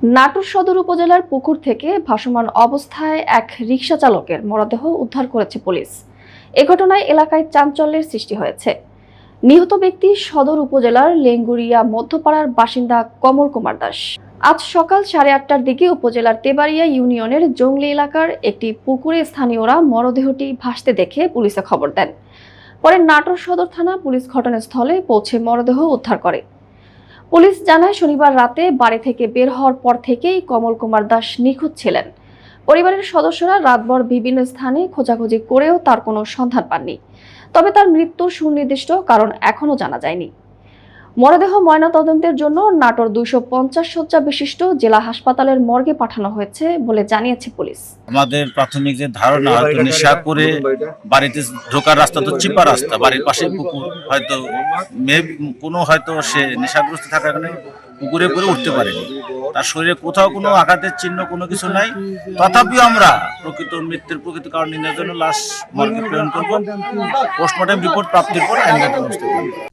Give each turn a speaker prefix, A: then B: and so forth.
A: নাটোর সদর উপজেলার পুকুর থেকে ভাসমান অবস্থায় এক রিকশা চালকের মরদেহ উদ্ধার করেছে পুলিশ। এ ঘটনায় এলাকায় চাঞ্চল্যের সৃষ্টি হয়েছে। নিহত ব্যক্তি সদর উপজেলার লেঙ্গুরিয়া মধ্যপাড়ার বাসিন্দা কমল কুমার দাস। আজ সকাল 8:30টার দিকে উপজেলার তেবাড়িয়া ইউনিয়নের জংলি এলাকার একটি পুকুরে স্থানীয়রা মরদেহটি ভাসতে দেখে পুলিশে খবর দেন। পরে নাটোর সদর থানা পুলিশ ঘটনাস্থলে পৌঁছে মরদেহ উদ্ধার করে। পুলিশ জানায়, শনিবার রাতে বাড়ি থেকে বের হওয়ার পর থেকেই কমল কুমার দাস নিখোঁজ ছিলেন। পরিবারের সদস্যরা রাতভর বিভিন্ন স্থানে খোঁজাখুঁজি করেও তার কোনো সন্ধান পাননি। তবে তার মৃত্যুর সুনির্দিষ্ট কারণ এখনো জানা যায়নি। মরদেহ ময়নাতদন্তের জন্য নাটোর 250 শয্যা বিশিষ্ট জেলা হাসপাতালের মর্গে পাঠানো হয়েছে বলে জানিয়েছে পুলিশ।
B: আমাদের প্রাথমিক যে ধারণা, হয়তো নেশা করে বাড়িতে ঢোকার রাস্তা তো চিপা রাস্তা, বাড়ির পাশে পুকুর, হয়তো কোনো হয়তো সে নেশাগ্রস্ত থাকার কারণে পুকুরে করে উঠতে পারেনি। তার শরীরে কোথাও কোনো আঘাতের চিহ্ন কোনো কিছু নাই। তথাপিও আমরা মৃত্যুর প্রকৃত কারণ নির্ণয়ের জন্য লাশ মর্গে প্রেরণ করব। পোস্টমর্টম রিপোর্ট প্রাপ্তির পর আইনগত ব্যবস্থা করব।